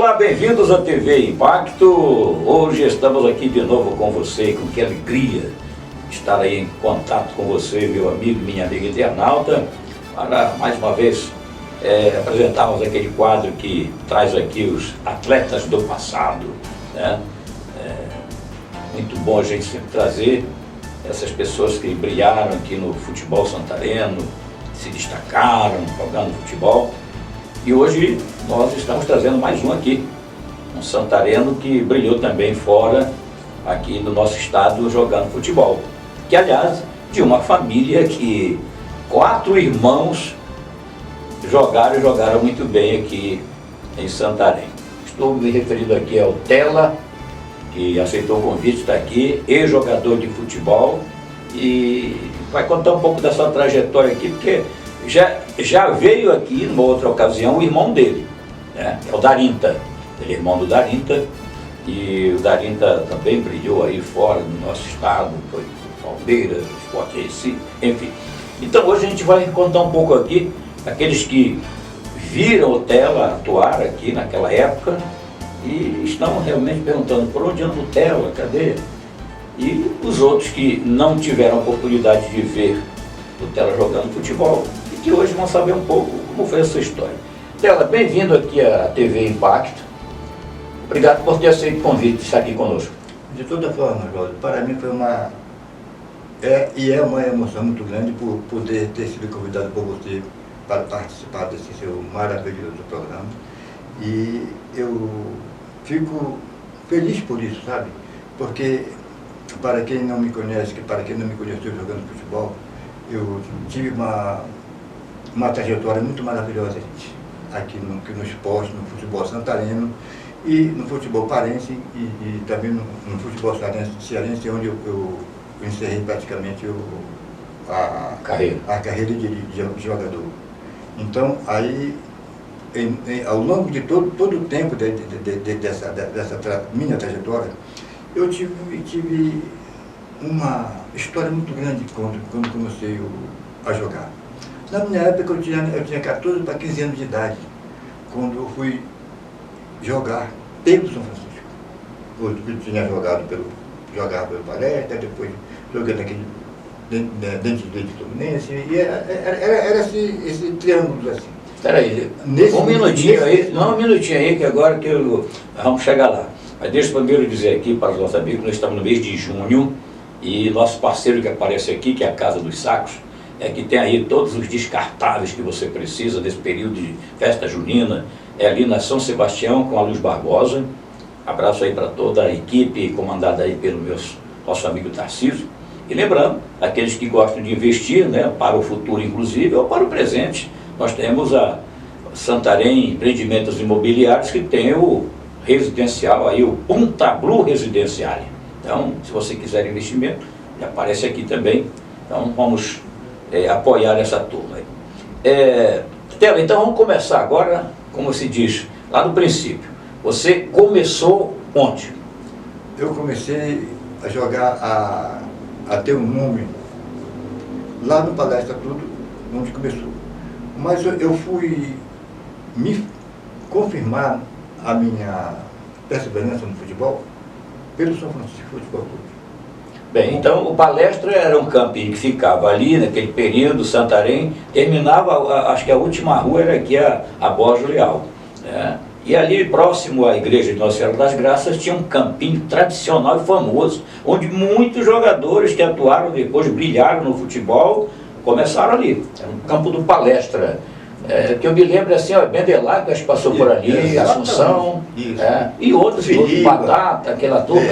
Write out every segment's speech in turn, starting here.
Olá, bem-vindos à TV Impacto. Hoje estamos aqui de novo com você, com que alegria estar aí em contato com você, meu amigo e minha amiga internauta, para mais uma vez apresentarmos aquele quadro que traz aqui os atletas do passado, né? Muito bom a gente sempre trazer essas pessoas que brilharam aqui no futebol santareno, se destacaram jogando futebol. E hoje nós estamos trazendo mais um aqui, um santareno que brilhou também fora aqui do nosso estado jogando futebol. Que, aliás, de uma família que 4 irmãos jogaram muito bem aqui em Santarém. Estou me referindo aqui ao Tela, que aceitou o convite, está aqui, ex-jogador de futebol, e vai contar um pouco da sua trajetória aqui, porque já veio aqui, numa outra ocasião, o irmão dele, né? É o Darinta. Ele é irmão do Darinta, e o Darinta também brilhou aí fora do nosso estado, foi Palmeiras, Sport Recife, enfim. Então hoje a gente vai contar um pouco aqui, aqueles que viram o Tela atuar aqui naquela época, e estão realmente perguntando, por onde anda o Tela, cadê? E os outros que não tiveram a oportunidade de ver o Tela jogando futebol, e que hoje vão saber um pouco como foi essa história. Tela, bem-vindo aqui à TV Impacto. Obrigado por ter aceito o convite de estar aqui conosco. De toda forma, Jorge, para mim foi uma emoção muito grande por poder ter sido convidado por você para participar desse seu maravilhoso programa. E eu fico feliz por isso, sabe? Porque, para quem não me conhece, para quem não me conheceu jogando futebol, eu tive uma trajetória muito maravilhosa aqui no esporte, no futebol santareno e no futebol parense e também no futebol cearense, onde eu encerrei praticamente a carreira de jogador. Então, aí, ao longo de todo o tempo dessa minha trajetória, eu tive uma história muito grande quando comecei a jogar. Na minha época eu tinha 14 para 15 anos de idade, quando eu fui jogar pelo São Francisco. Eu tinha jogava pelo Palestra, depois joguei naquele dentro do Fluminense, e era esse triângulo assim. Espera aí, um minutinho aí, que agora vamos chegar lá. Mas deixa eu primeiro dizer aqui para os nossos amigos que nós estamos no mês de junho, e nosso parceiro que aparece aqui, que é a Casa dos Sacos, que tem aí todos os descartáveis que você precisa desse período de festa junina, ali na São Sebastião com a Luz Barbosa. Abraço aí para toda a equipe comandada aí pelo nosso amigo Tarcísio. E lembrando, aqueles que gostam de investir, né, para o futuro inclusive, ou para o presente, nós temos a Santarém Empreendimentos Imobiliários, que tem o residencial aí, o Punta Blue Residencial. Então, se você quiser investimento, aparece aqui também. Então, vamos apoiar essa turma aí. Tela, então vamos começar agora, como se diz, lá no princípio. Você começou onde? Eu comecei a jogar, a ter um nome lá no Palestra Tudo, onde começou. Mas eu fui me confirmar a minha perseverança no futebol pelo São Francisco Futebol Clube. Bem, então o Palestra era um campinho que ficava ali, naquele período, Santarém, terminava, acho que a última rua era aqui, a Borges Leal, né? E ali, próximo à igreja de Nossa Senhora das Graças, tinha um campinho tradicional e famoso, onde muitos jogadores que atuaram depois, brilharam no futebol, começaram ali. Era um campo do Palestra. Que eu me lembro assim, Bendelagas passou por ali, Assunção, e outros, Batata, aquela turma.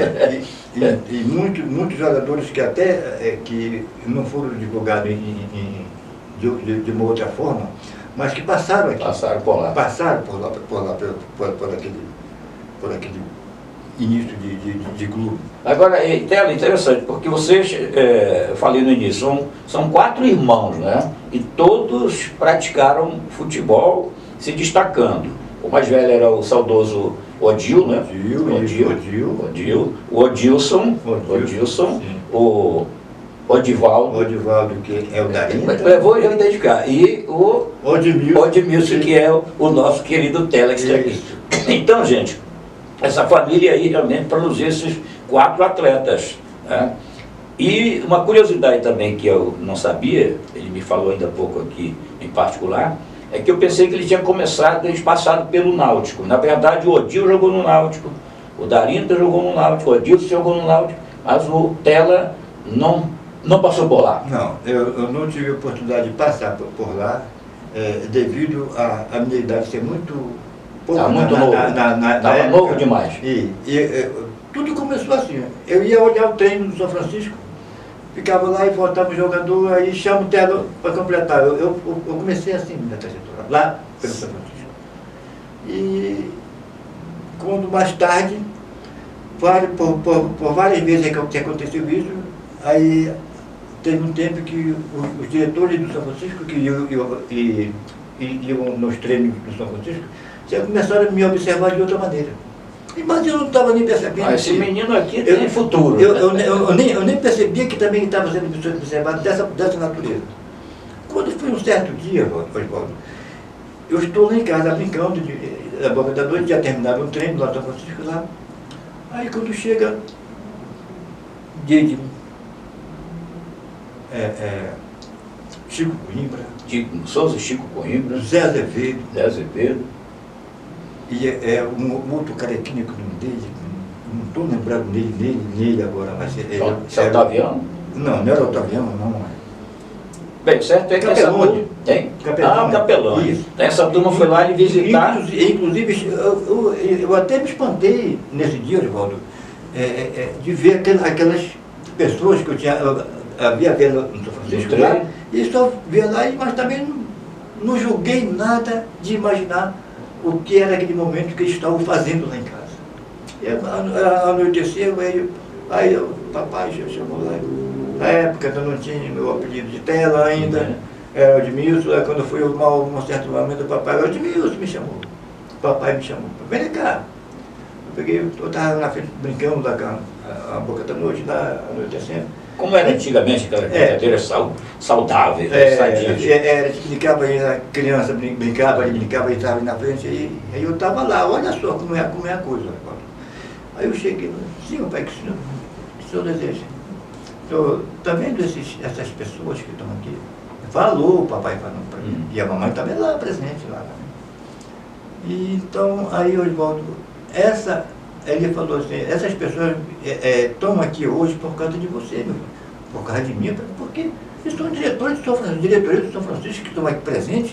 E muitos jogadores que até que não foram divulgados de uma outra forma, mas que passaram aqui. Passaram por lá. Passaram por aquele início de clube. Agora, Tela, interessante, porque vocês, eu falei no início, são 4 irmãos, né? E todos praticaram futebol, se destacando. O mais velho era o saudoso Odil, né? O Odilson, o Odivaldo, que é o Darinta. Eu vou identificar. E o Odimilson, que é o nosso querido Tela, que está aqui. Então, gente, essa família aí realmente produziu esses 4 atletas, né? E uma curiosidade também que eu não sabia, ele me falou ainda há pouco aqui em particular, é que eu pensei que ele tinha começado, eles passaram pelo Náutico. Na verdade, o Odil jogou no Náutico, o Darinta jogou no Náutico, o Odilson jogou no Náutico, mas o Tela não passou por lá. Não, eu não tive a oportunidade de passar por lá, devido à minha idade ser muito pouco. Estava muito novo, estava novo demais. Tudo começou assim, eu ia olhar o treino do São Francisco, ficava lá e voltava o jogador, aí chama o Tela para completar. Eu comecei assim minha trajetória, lá pelo São Francisco. E quando mais tarde, por várias vezes que aconteceu isso, aí teve um tempo que os diretores do São Francisco, que iam nos treinos do São Francisco, já começaram a me observar de outra maneira. Mas eu não estava nem percebendo. Esse menino aqui tem futuro. Eu nem percebia que também estava sendo observado dessa natureza. Quando foi um certo dia, Oswaldo, eu estou lá em casa brincando, a boca da noite, já terminaram um treino lá no São Francisco lá. Aí quando chega Chico Coimbra, Souza, Chico Coimbra, Zé Azevedo, e um outro carequinha que eu não dei, não estou lembrando nele agora, mas é Otaviano? Não era Otaviano, não. Bem, certo é que essa turma tem. Capelone. Isso. Essa turma foi lá lhe visitar. Inclusive, eu até me espantei nesse dia, Oswaldo, de ver aquelas pessoas que eu havia vendo no São Francisco lá, e só via lá, mas também não julguei nada de imaginar o que era aquele momento que eles estavam fazendo lá em casa. Anoiteceu, aí o papai chamou lá. Na época eu não tinha meu apelido de Tela ainda, era o Edmilson. Quando foi um certo momento, o papai, o Edmilson me chamou. O papai me chamou, vem cá. Eu estava na frente brincando lá com a boca da noite, lá anoitecendo. Como era antigamente aquela brincadeira saudável, sadia? Era, brincava aí, a criança brincava, ele estava na frente, aí eu estava lá, olha só como é a coisa. Aí eu cheguei, sim, pai, que o senhor deseja? Está vendo essas pessoas que estão aqui? Falou, o papai falando para mim, e a mamãe também lá, presente lá. E então, aí Oswaldo, ele falou assim, essas pessoas estão aqui hoje por causa de você, meu filho, por causa de mim, porque eles são diretores do São Francisco que estão aqui presentes.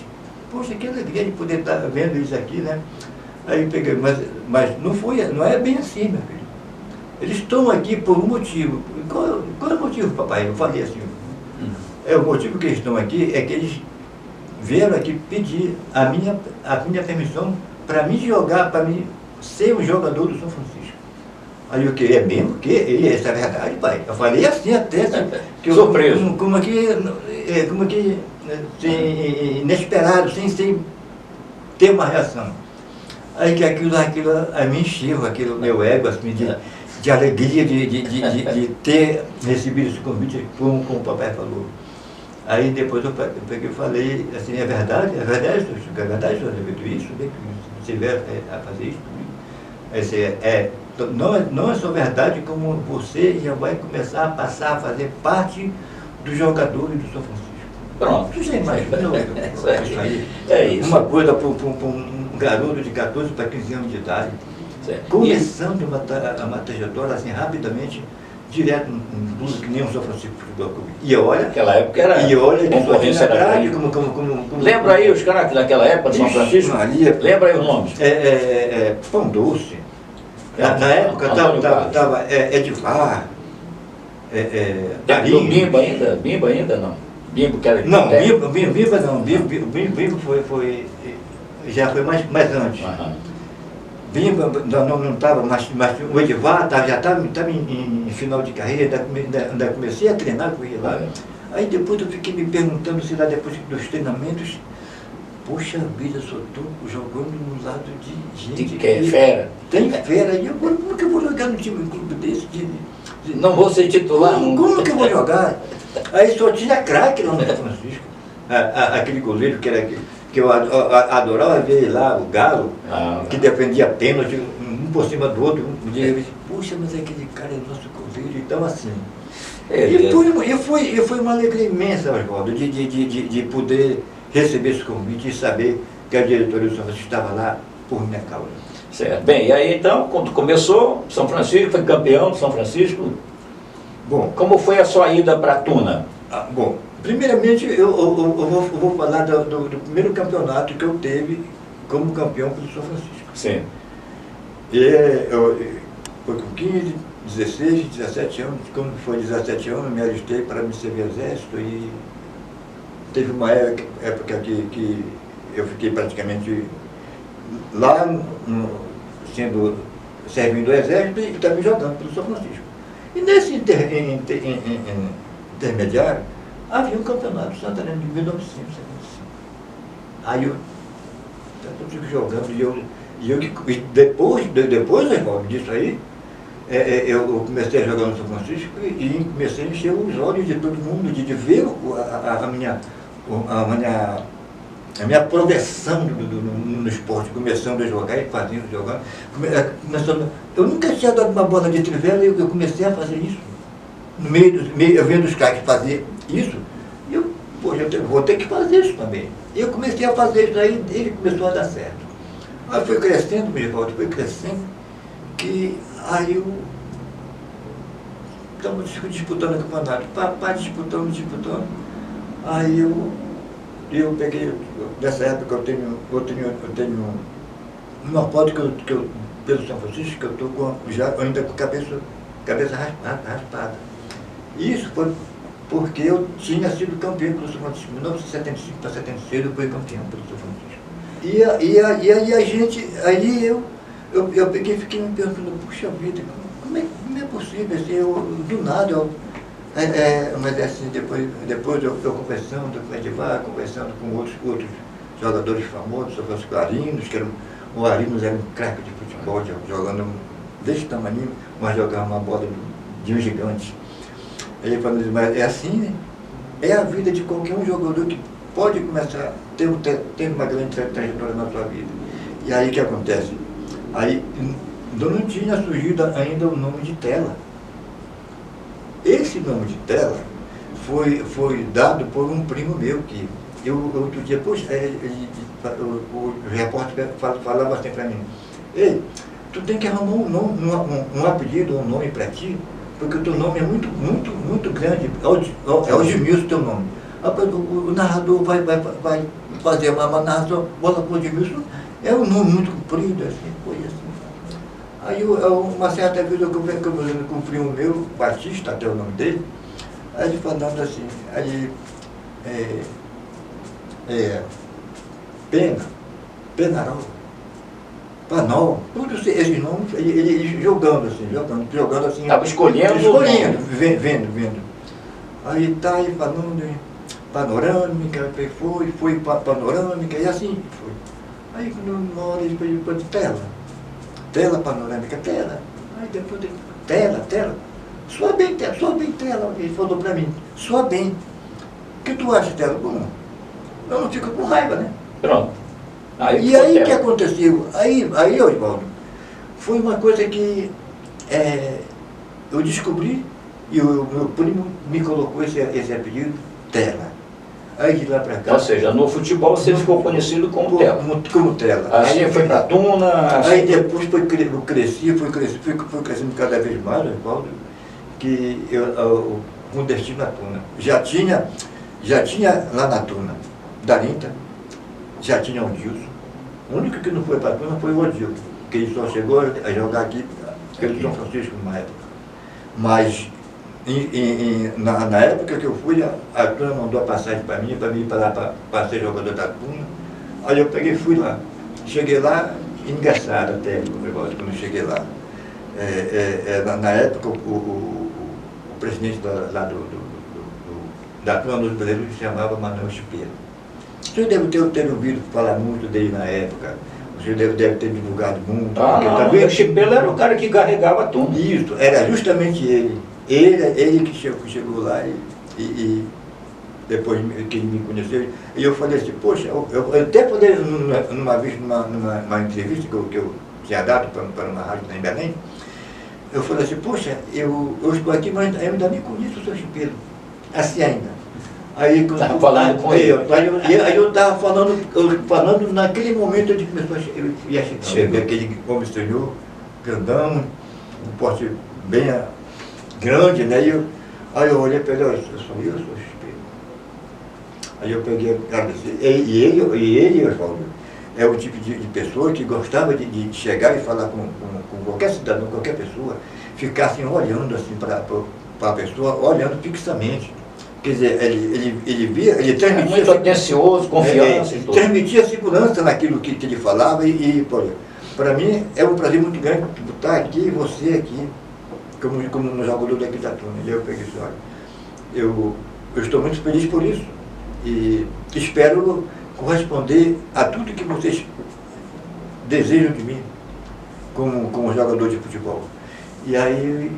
Poxa, que alegria de poder estar vendo eles aqui, né? Aí eu peguei, mas não é bem assim, meu filho. Eles estão aqui por um motivo. Qual é o motivo, papai? Eu falei assim, o motivo que eles estão aqui é que eles vieram aqui pedir a minha permissão para me jogar, para mim ser um jogador do São Francisco. Aí o que? É mesmo? Que? Isso é verdade, pai? Eu falei assim até, que surpreso. Como que inesperado, sem ter uma reação. Aí que aquilo me encheu, aquilo meu ego, assim, de alegria de ter recebido esse convite, como o papai falou. Aí depois eu peguei e falei, assim, é verdade, senhor Azevedo, isso, você vai a fazer isso? Não é só verdade, como você já vai começar a passar a fazer parte dos jogadores do São Francisco. Pronto. Você já imaginou isso aí? É isso. Uma coisa para um garoto de 14 para 15 anos de idade. Certo. Começando uma trajetória assim rapidamente, direto no clube que nem o São Francisco Futebol Clube. E olha, naquela época era concorrência grande, lembra aí os caras daquela época de São Francisco? Lembra aí os nomes? Pão Doce. Na época estava Edivar. Bimba ainda não. Bimbo que era. Não, Bimba não. Bimba já foi mais antes. Bimba não estava, mas o Edivar já estava em final de carreira, ainda comecei a treinar com ele lá. Aí depois eu fiquei me perguntando se lá depois dos treinamentos, poxa vida, eu só estou jogando no lado de gente que é fera. Tem fera, e agora como que eu vou jogar no time clube desse? Não vou ser titular. Como que eu vou jogar? Aí só tinha craque lá no São Francisco. Aquele goleiro que que eu adorava ver lá o Galo, que defendia pênalti, um por cima do outro. Um dia eu disse, puxa, mas aquele cara é nosso Cruzeiro, então assim. E foi uma alegria imensa, Oswaldo, de poder receber esse convite e saber que a diretoria do São Francisco estava lá por minha causa. Certo. Bem, e aí então, quando começou, São Francisco foi campeão de São Francisco. Bom, como foi a sua ida para Tuna? Bom, primeiramente eu vou falar do primeiro campeonato que eu teve como campeão pelo São Francisco. Sim. Foi com 15, 16, 17 anos. Quando foi 17 anos, eu me alistei para me servir exército e teve uma época que eu fiquei praticamente lá, servindo o exército e também jogando pelo São Francisco. E nesse intermediário, havia um campeonato santanense de 1975. Aí eu fico jogando e depois disso aí, eu comecei a jogar no São Francisco e comecei a encher os olhos de todo mundo, de ver a minha progressão no esporte, começando a jogar e jogando. Eu nunca tinha dado uma bola de trivela e eu comecei a fazer isso. No meio, eu vendo os caras que faziam isso, e eu vou ter que fazer isso também. E eu comecei a fazer isso aí, ele começou a dar certo. Aí foi crescendo, foi crescendo, que aí eu estamos disputando o campeonato, disputando. Aí eu peguei, nessa época eu tenho uma foto que eu pelo São Francisco, que eu estou ainda com cabeça raspada. Isso foi porque eu tinha sido campeão pelo São Francisco. Em 1975 para 76 eu fui campeão pelo São Francisco. Aí eu peguei e fiquei me perguntando, puxa vida, como é possível assim, do nada mas assim, depois eu conversando com o Edivar, conversando com outros jogadores famosos, sobre os Arinos, o Arinos era um craque de futebol, jogando desse tamanho, mas jogava uma bola de um gigante. Ele falou, mas é assim, né? É a vida de qualquer um jogador que pode começar a ter uma grande trajetória na sua vida. E aí o que acontece? Aí não tinha surgido ainda o nome de Tela. Esse nome de Tela foi dado por um primo meu, que outro dia, poxa, o repórter falava assim para mim, ei, tu tem que arrumar um apelido, um nome para ti, porque o teu nome é muito grande, é o Edmilson teu nome. O narrador vai fazer uma narração, bola com o Edmilson, é um nome muito comprido, assim, foi assim. Aí uma certa vez eu conversando com um primo meu, Batista, até o nome dele, aí ele falando assim, Penarol, Panol, todos esses nomes, ele jogando assim. Estava escolhendo? Vendo. Aí tá aí falando panorâmica, foi panorâmica, e assim foi. Aí quando uma hora ele pediu tela panorâmica, tela. Aí depois ele, tela. Soa bem tela. Ele falou pra mim, soa bem. O que tu acha, tela? Bom, eu não fico com raiva, né? Pronto. E aí o que aconteceu? Aí, Oswaldo, foi uma coisa que eu descobri e o meu primo me colocou esse apelido, Tela. Aí de lá para cá... Ou seja, no futebol você ficou conhecido como Tela. Como Tela. Assim foi para Tuna... Aí depois fui crescendo cada vez mais, Oswaldo, que um destino na Tuna. Já tinha lá na Tuna, Darinta, já tinha o Dilson. O único que não foi para a Tuna foi o Odilson, que ele só chegou a jogar aqui pelo São Francisco numa época. Mas na época que eu fui, a Tuna mandou a passagem para mim ir para ser jogador da Tuna. Aí eu peguei e fui lá. Cheguei lá, engraçado até, quando eu cheguei lá. Na época, o presidente da Tuna dos Brasileiros se chamava Manuel Chipeira. O senhor deve ter ouvido falar muito dele na época. O senhor deve ter divulgado muito. O Chipeira era o cara que carregava a Tuna. Isso, era justamente ele. Ele que chegou lá e depois que ele me conheceu, e eu falei assim, poxa, eu até falei numa vez, numa entrevista que eu tinha dado para uma rádio lá em Belém, eu falei assim, poxa, eu estou aqui, mas eu ainda nem conheço o seu Chimpelo, assim ainda. Aí estava falando com ele. Aí eu estava falando, naquele momento ele começou eu ia chegando, aquele homem senhor, grandão, um porte bem grande, né? Aí eu olhei para ele, eu sou Chimpelo. Aí eu peguei, e ele, Oswaldo, é o tipo de pessoa que gostava de chegar e falar com qualquer cidadão, qualquer pessoa, ficar assim olhando assim para a pessoa, olhando fixamente. Quer dizer, ele via, ele transmitia... Muito atencioso, confiança. Ele transmitia segurança naquilo que ele falava para mim é um prazer muito grande estar aqui, você aqui, como no jogador daqui da turma. E eu peguei isso, olha, eu estou muito feliz por isso e espero corresponder a tudo que vocês desejam de mim como jogador de futebol. E aí...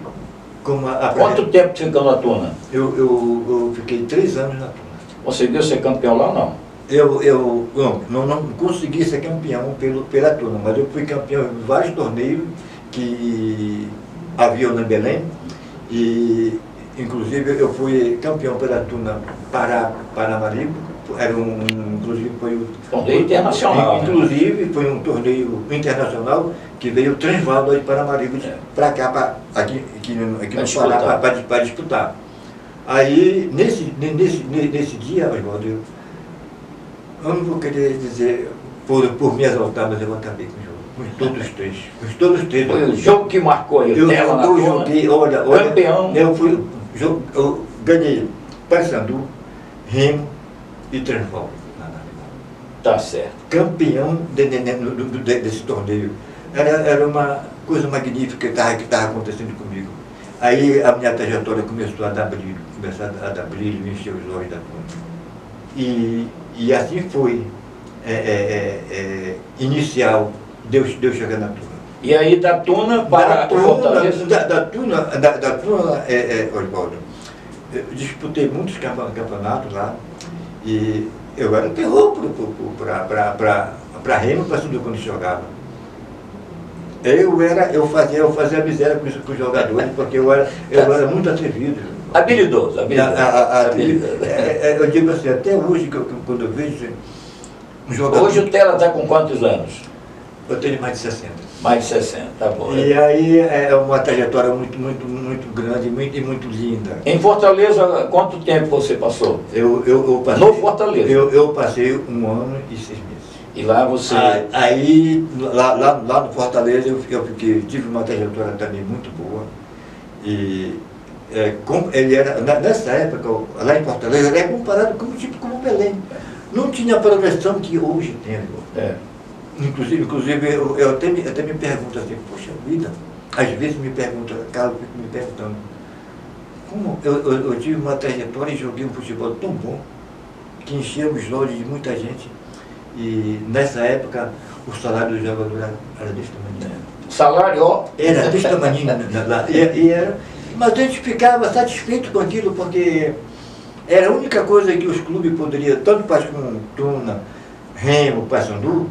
Quanto tempo você ficou na Tuna? Eu fiquei 3 anos na Tuna. Conseguiu ser campeão lá ou não? Eu não consegui ser campeão pela Tuna, mas eu fui campeão em vários torneios que havia na Belém. E inclusive eu fui campeão pela Tuna para Paramaribo. Inclusive foi o torneio internacional. Inclusive foi um torneio internacional que veio o Transvaldo de Paramaribo para cá, aqui no Pará, para disputar. Aí, nesse dia, Oswaldo, eu não vou querer dizer por me exaltar, mas eu acabei com o jogo. Com todos os três. Foi o jogo que marcou aí, eu joguei, olha, campeão. Eu ganhei Paysandu, Remo e Transvaldo. Tá certo. Campeão desse torneio. Era uma coisa magnífica que estava acontecendo comigo. Aí a minha trajetória começou a dar brilho, encher os olhos da Tuna. E assim foi inicial de eu chegar na Tuna. E aí da Tuna para Fortaleza? Da Tuna, Oswaldo, eu disputei muitos campeonatos lá e eu era terror para Remo, para tudo quando jogava. Eu fazia a miséria com os jogadores, porque eu era muito atrevido. Habilidoso. Eu digo assim, até hoje, quando eu vejo um jogador... Hoje o Tela está com quantos anos? Eu tenho mais de 60. Mais de 60, tá bom. E aí é uma trajetória muito grande e muito linda. Em Fortaleza, quanto tempo você passou? Eu passei, no Fortaleza? Eu passei 1 ano e 6 meses. E lá você... Aí, lá no Fortaleza, tive uma trajetória também muito boa. E ele era, nessa época, lá em Fortaleza, ele é comparado como Belém. Não tinha a progressão que hoje tem. Inclusive eu até me pergunto assim, poxa vida, às vezes me perguntam, Carlos, fico me perguntando, como eu tive uma trajetória e joguei um futebol tão bom, que enchia os olhos de muita gente. E nessa época o salário do jogador era desse tamanho. O salário, ó. Era desse tamanho. Mas a gente ficava satisfeito com aquilo, porque era a única coisa que os clubes poderiam, tanto faz como Tuna, Remo, Paysandu,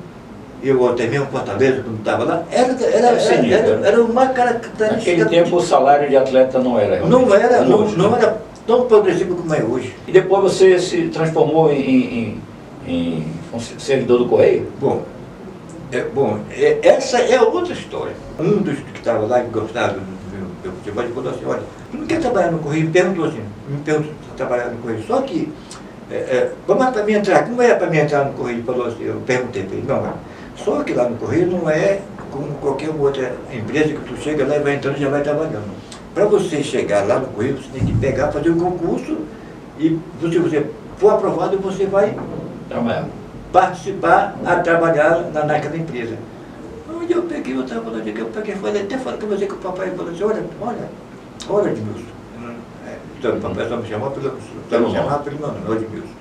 eu até mesmo Fortaleza, quando estava lá, era uma característica. Naquele tempo o salário de atleta não era realmente. Não era tão progressivo como é hoje. E depois você se transformou em servidor do Correio? Bom, essa é outra história. Um dos que estava lá, que gostava do futebol, ele falou assim, olha, tu não quer trabalhar no Correio? Me perguntou se trabalhar no Correio. Só que, como é para mim entrar? Como é para mim entrar no Correio? Ele falou assim, eu perguntei para ele, não, só que lá no Correio não é como qualquer outra empresa que tu chega lá e vai entrando e já vai trabalhando. Para você chegar lá no Correio, você tem que pegar, fazer um concurso e se você for aprovado, você vai participar a trabalhar naquela empresa. Onde eu peguei, eu estava falando, até falei com você que o papai falou assim, olha, Edmilson. O papai só me chamou pelo meu nome, Edmilson.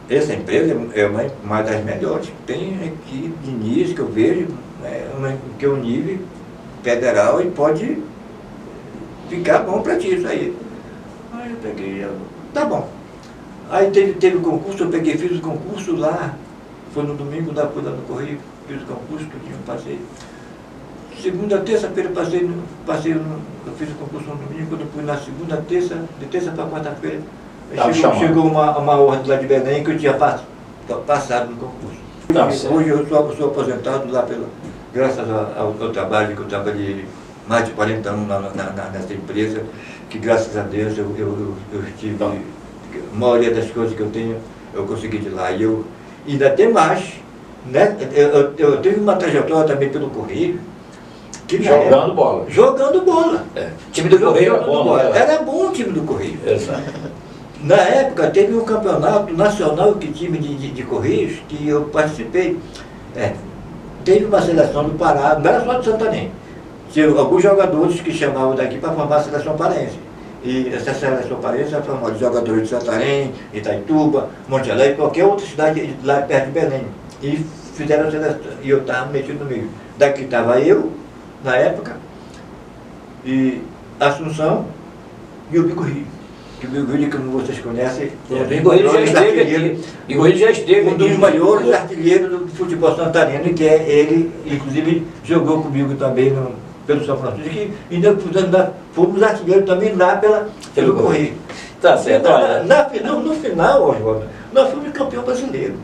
Essa empresa é uma das melhores que tem aqui de início, que eu vejo, que é um nível federal e pode ficar bom para ti isso aí. Aí eu peguei, tá bom. Aí teve o concurso, eu peguei, fiz o concurso lá, foi no domingo, fui lá no Correio, fiz o concurso, passei. Segunda, terça-feira, eu fiz o concurso no domingo, quando eu fui na segunda, terça, de terça para quarta-feira, chegou uma ordem lá de Belém que eu tinha passado no concurso. Hoje eu sou aposentado lá, graças ao trabalho, que eu trabalhei mais de 40 anos nessa empresa, que graças a Deus eu estive, a maioria das coisas que eu tenho, eu consegui de lá. E ainda tem mais, né? Eu tive uma trajetória também pelo Correio. Jogando bola. Jogando bola. O time do Correio era bom. Era bom o time do Correio. Exato. Na época teve um campeonato nacional, que time de Correios, que eu participei. Teve uma seleção do Pará, não era só de Santarém. Tinha alguns jogadores que chamavam daqui para formar a seleção paraense. E essa seleção paraense era formada de jogadores de Santarém, Itaituba, Monte Alegre, qualquer outra cidade lá perto de Belém. E fizeram a seleção, e eu estava metido no meio. Daqui estava eu, na época, e Assunção e o Bico Rio. Que o Bico Rio, como vocês conhecem, o Bico Rio já esteve aqui. Bico Rio já esteve um dos maiores artilheiros do futebol santareno, que é ele, inclusive, jogou comigo também pelo São Francisco, e ainda fomos artilheiros também lá pelo Correio. Tá certo. No final, Oswaldo, nós fomos campeão brasileiro.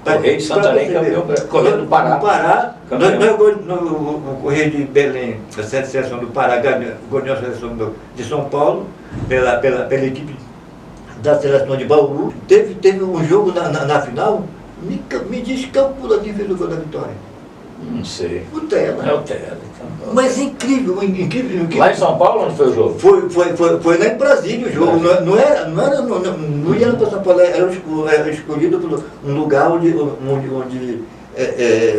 Correio de Santarém, campeão Correio do Pará. No Pará, no Correio de Belém, a seleção do Pará, ganhou a seleção de São Paulo, pela equipe da seleção de Bauru. Teve um jogo na final, me diz calcula quem fez o gol da vitória. Não sei. O Tela. É o Tela. Então. Mas incrível. Lá em São Paulo, onde foi o jogo? Foi lá em Brasília o jogo. Não ia para São Paulo, era escolhido por um lugar onde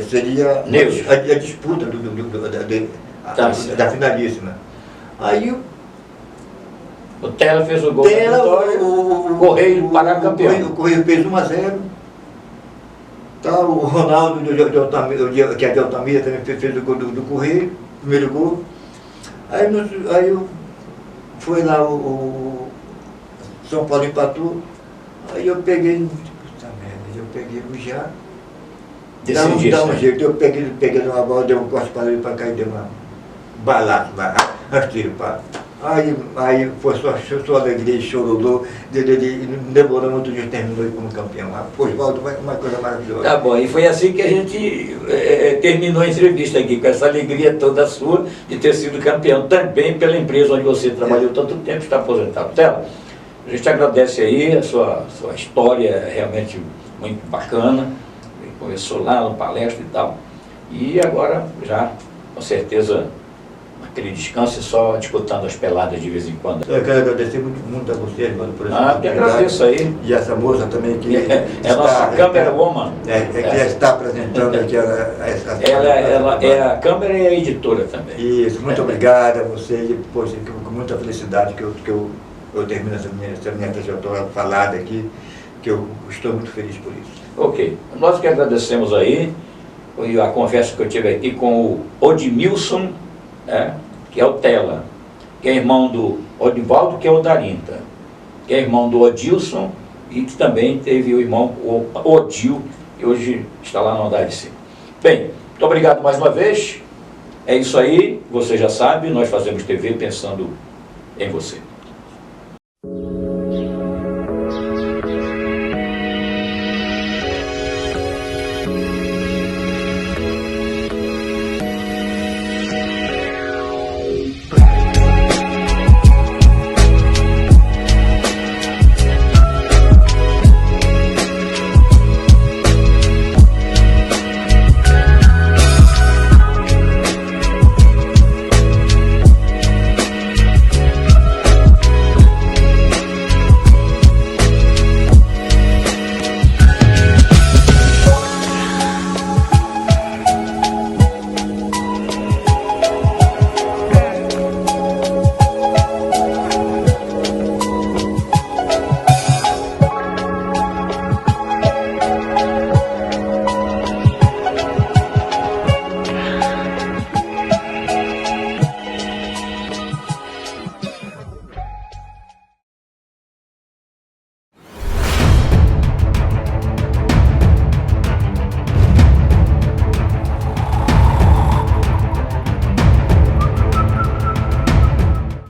seria a disputa da finalíssima. Aí o Tela fez o gol da vitória, o Correio do Pará campeão. O Correio fez 1-0. O Ronaldo, que é de Altamira, também fez o gol do Correio, primeiro gol. Aí foi lá o São Paulo empatou, aí eu peguei, puta merda, eu peguei o já. Dá um jeito, eu peguei uma bola, dei um corte para ele para cá e dei uma balaço lá, rasteiro, pá. Aí foi só alegria, chororô, demorou muito dia, terminou como campeão. Oswaldo, uma coisa maravilhosa. Tá bom, e foi assim que a gente terminou a entrevista aqui, com essa alegria toda sua de ter sido campeão também pela empresa onde você trabalhou tanto tempo, está aposentado. Tela, a gente agradece aí, a sua história é realmente muito bacana, começou lá no palestra e tal, e agora já, com certeza, aquele descanso, só disputando as peladas de vez em quando. Eu quero agradecer muito a você, irmão, por essa oportunidade. Eu agradeço aí. E essa moça também que é nossa câmera woman. Que está apresentando aqui ela é a câmera e a editora também. Isso, muito obrigado a você, e poxa, com muita felicidade que eu termino essa minha trajetória falada aqui, que eu estou muito feliz por isso. Ok, nós que agradecemos aí, foi a conversa que eu tive aqui com o Odmilson, que é o Tela, que é irmão do Odivaldo, que é o Darinta, que é irmão do Odilson e que também teve o irmão Odil, que hoje está lá no andar de cima. Bem, muito obrigado mais uma vez. É isso aí, você já sabe, nós fazemos TV pensando em você.